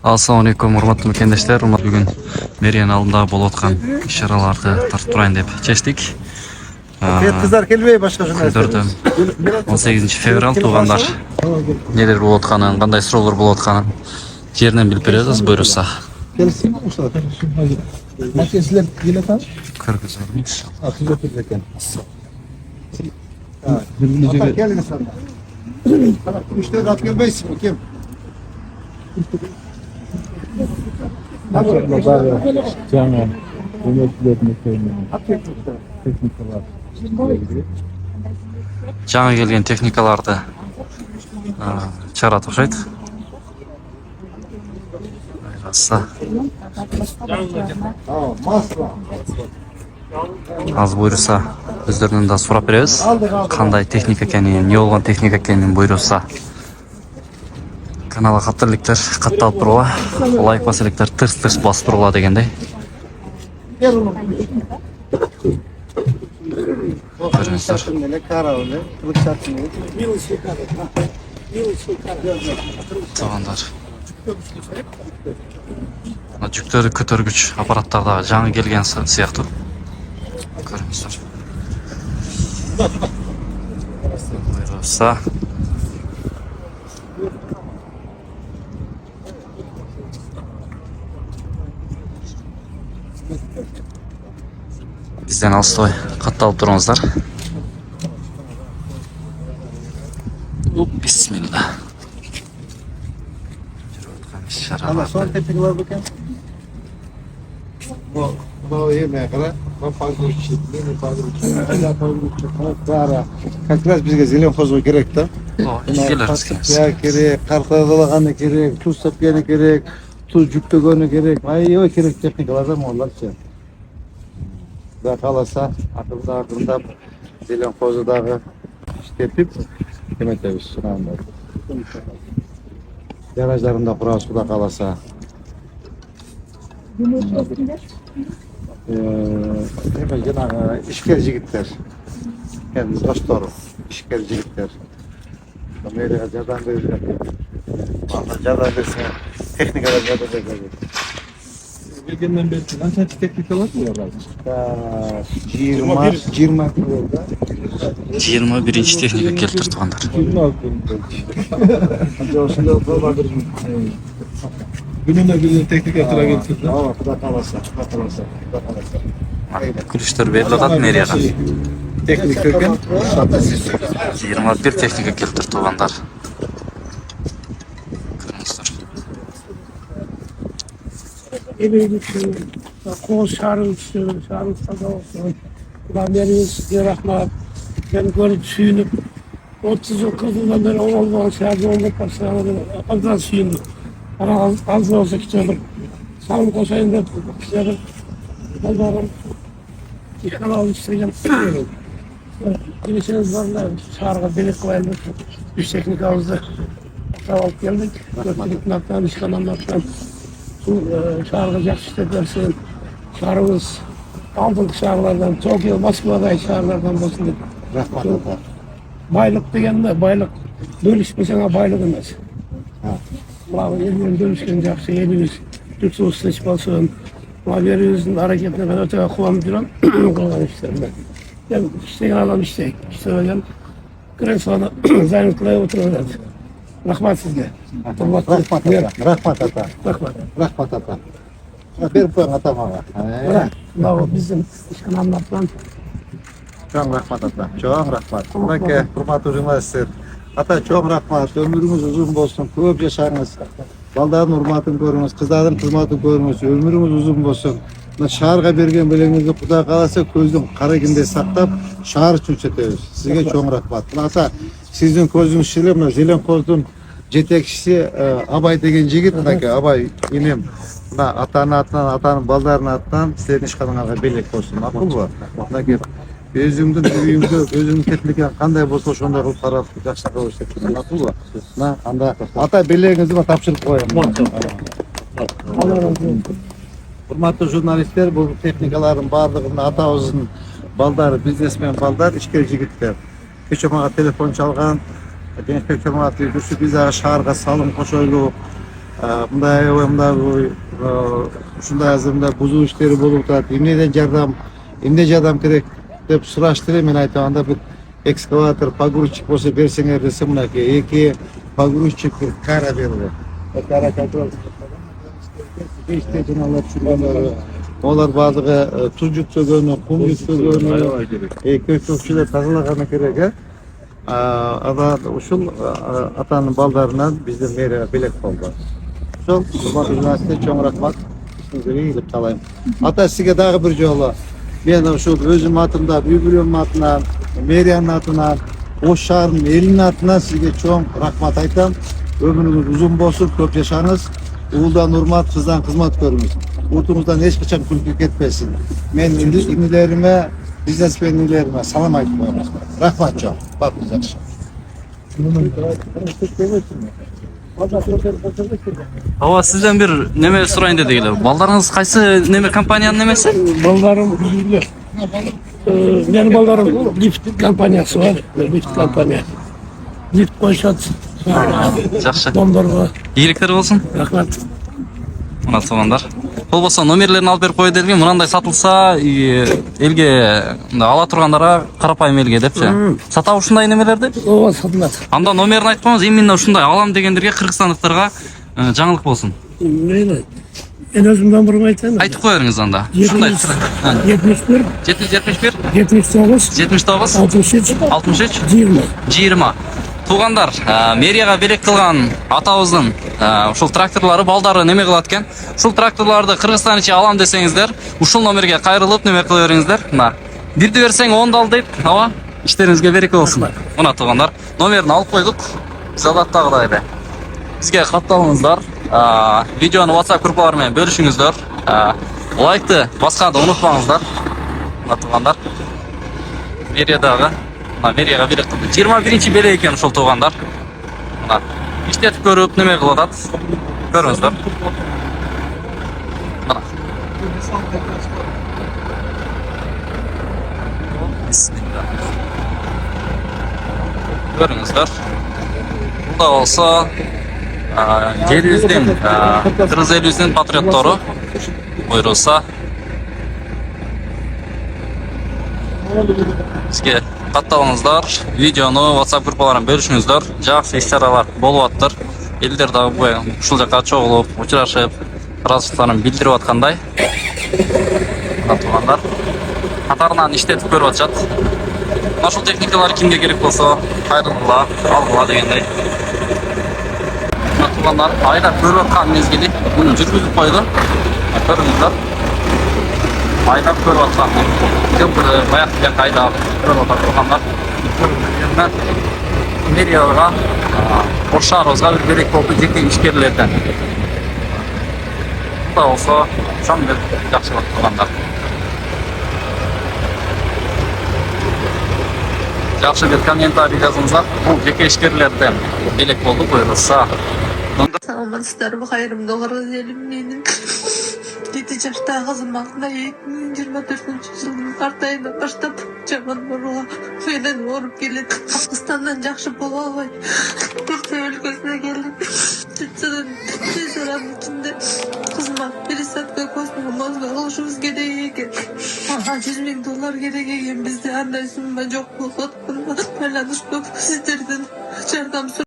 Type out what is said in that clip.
Assalamu alaikum, урматтуу мекендештер. Бүгүн мэриянын алдында болуп аткан иш-чараларды тартып турайын деп чечтик. Kızlar kelmeye başka Күндөрдө 18 февраль туугандар нелер болуп атканын, кандай суроолор болуп атканын жеринен билип беребиз буюрса. Gelsin mi Mustafa? Makinesler yine tam. Кыргызбыз. Atıyor ekan. Ata gelin insanlar. Müşteri kat gelmeysin mi kim? Жаңа өнөктүлөрдүн техникалар Жаңы келген техникаларды чыгарат окшойт. Айраса. Masla. Аз буюрса өздөрүнөн да сурап беребиз. Кандай техника экенин, эмне болгон техника экенин буюрса. Каналга каттырлыктар катталып тургула. Лайк басып электер тырс-тырс басып тургула дегендей. Gel oğlum. Көрүңүздөр. Ne kara öyle. Kılıç saçın ne? Туугандар. Жүктөрдү көтөргүч аппараттар дагы жаңы келген сыяктуу. Көрүңүздөр. Буюрса бизден алыстой катталып туруңуздар. Бисмилла. Ama son tepkiler bakın. Bu yemeğe kadar ben fazla uçayım. Ne fazla uçayım. Hala fazla uçayım. Kara. Как раз bizge zilin kozu gerek de. Ya gerek, kartadalağını gerek, tuz sapyanı gerek, tuz cüktөгөнü gerek. Ay o gerek teknikalarda mı onlar şey. Da kalasa akılda zilin kozu dağı işletip yemetemiz şunanda. Garajlarında kura suda kalasa. Жаңағы işker жигиттер. Kendi dostları, işker жигиттер. Amerika жардам берип жардам берсе, техникалар жардам берет. келгенден бери канча техникалар булар? 20 yılda. 21-ci техника келтир туугандар. 26 gününe bir teknik tıra getirdi. Aa, kuda kalasa. Күрүштөр берилип атат мэрияга. Teknik köken 21 техника келтир туугандар. Көрүңүздөр. Koğuz şarıl istiyorum, şarıl tadı olsun. Ulan veriniz diye rahmat. Ben görüp suyunup 30 yıl kızından beri olmadan şarjı olmak başlarına azdan suyundum. Bana az da olsa kitiyordum. Sağlık koşayım da kitiyordum. Baldarım. İşgal almış isteyeceğim. Girişiniz var da çağrıga delik koyalım. Üç teknik havuzda. Sağlık geldik. Götürük naktan, işgal anlattan. Çağrıga yakıştı dersin. Çağrımız aldık çağrılardan. Çok yıl Moskva'da çağrılardan basındık. Rahmat. Baylık degende baylık bölüşmesene baylık emez. Ulan elden bölüşken jakşı elimiz Türk usta çıkmasın. Ama verimizin hareketine ben öteye kullanıp duran kalan işlerinde. Yani işte alan işte öyle. Kırın sonra zayıflaya oturuyorlar. Rahmat sizge. Rahmat ata. Bir puan atamağa. Bırak. Ulan bizim işkan anlatılan. Çok rahmat ata. Çok rahmat. Bak, hurmatlı jurnalistler. Ata çok rahmat. Ömrünüz uzun olsun. Көп yaşayınız. Baldarın hurmatını görünüz. Kızların hurmatını görünüz. Ömrünüz uzun olsun. Şaharga bergen belengizde Kuda kalasa көздүн карагинде сактап, шаар үчүн чөтөбүз. Сизге чоң рахмат. Ата, сиздин көзүңүз шиле, мына Зелен коздун жетекчиси Абай деген жигит, мынакей Абай инем. Мына атанын атынан, атанын балдарынын атынан силердин ишканыңарга белек болсун. Макулбу? Мынакей өзүңдүн үйүңдө өзүңдүн кетилген кандай болсо ошондой кылып карап жакшы кылып иштеп. Макулбу? Мына анда ата белегиңизди тапшырып коеюн. Hurmatlı jurnalistler, bu teknikaların bardığında atağızın baldar, biznesmen baldar, işker jigitler. Keç omağa telefon çalgan, gençlik cemaati düşü bize şaharga salım koşoylu, ушундай азырында бузуу иштери болуп атат. Эмне жардам керек деп сураштыр. Мен айтам, анда бир экскаватор, погрузчик болсо берсеңер десем, мынакей 2 погрузчик кара берди. Кара контроль. Беште жаналар чүргөндөр. Олар баардыгы туз жүктөгөнү, кум жүктөгөнү, көктөкчүлөр тазалаганы керек, ушул атанын балдарынан биздин мэрия белек болду. Ошол урматтуу журналисттер, чоң рахмат. Сиздерге ийгилик каалайм. Ата, сизге дагы бир жолу мен ушул өзүм атымдан, үй бүлөмдүн атынан, мэриянын атынан, Ош шаарынын элинин атынан сизге чоң рахмат айтам. Өмүрүңүз узун болсун, көп жашаңыз. Уулдан урмат, кыздан кызмат көрүңүз. Утуңуздан эч качан күлкү кетпесин. Мен инилериме, бизнесмен инилериме салам айтып коем. Рахмат чоң. Баптыңыз жакшы. Ооба, сизден бир неме сурайын деди эле. Балдарыңыз кайсы неме компаниянын немеси? Балдарым үйүлө. Менин балдарым лифт компаниясы бар. Лифт компания. Лифт коюшат. Жакшы. Домдорго. Ийгиликтер болсун. Рахмат. Мына туугандар. Болбосо номерлерин алып берип кое делген, мынандай сатылса, элге ала тургандарга, карапайым элге депчи. Сатабы ушундай немелерди? Ооба, сатылат. Анда номерин айтып коюңуз, именно ушундай алам дегендерге, кыргызстандыктарга жаңылык болсун. Мейли. Мен өзүмдөн бурун айтайын. Айтып кое бериңиз анда. Ушундай. 71 771 79 79 63 63 20. 20. Туугандар, мэрияга белек кылган атабыздын ушул тракторлору балдары неме кылат экен. Ушул тракторлорду Кыргызстан ичи алам десеңиздер, ушул номерге кайрылып неме кыла бериңиздер. Мына бирди берсең 10 ал дейт. Ооба, иштериңизге береке болсун. Мына туугандар, номерин алып койдук. Биз адаттагыдай эле. Бизге катталыңыздар, видеону WhatsApp группалары менен бөлүшүңүздөр. Лайкты басканды унутпаңыздар. Мына туугандар, мэриядагы мэрияга белек кылды. 21-чи белек экен ушул туугандар. Мына иштетип көрүп неме кылып атат. Көрүңүздөр. Мына. Бисмилла. Көрүңүздөр. Бунда болсо жерибиздин, кыргыз элибиздин патриоттору буйрулса бизге катталыңыздар, видеону WhatsApp группаларын бөлүшүңүздөр. Жакшы иш-чаралар болуп аттыр. Элдер дагы ушул жака чогулуп, учурашып, ыраазычылыктарын билдирип аткандай. Мына туугандар катарынан иштетип көрүп атышат. Ушул техникалар кимге керек болсо, кайрылгыла, алгыла дегендей. Мына туугандар айдап көрүп аткан мезгили муну жүргүзүп койду. Көрүңүздөр. Айдап көрүп аткан. Көпүрдү баягы жака айдап көрүп атат туугандар. Мэрияга, Ош шаарыбызга бир белек болду жеке ишкерлерден. Мында болсо чоң бир жакшылык туугандар. Жакшы бир комментарий жазыңыздар. Бул жеке ишкерлерден белек болду буйрулса. Саламатсыздарбы, кайрымдуу кыргыз элим менин. 7 жаштагы кызым Акнай 2024-жылдын март айынан баштап жаман ооруга менен ооруп келет. Кыргызстандан жакшы боло албай, Түркия өлкөсүнө келдим. Түркиядан тез аранын ичинде кызыма пересадка көзүнүн мозга кылышыбыз керек экен. Ага $100,000 керек экен. Бизде андай сумма жок болуп атканына байланыштуу сиздерден жардам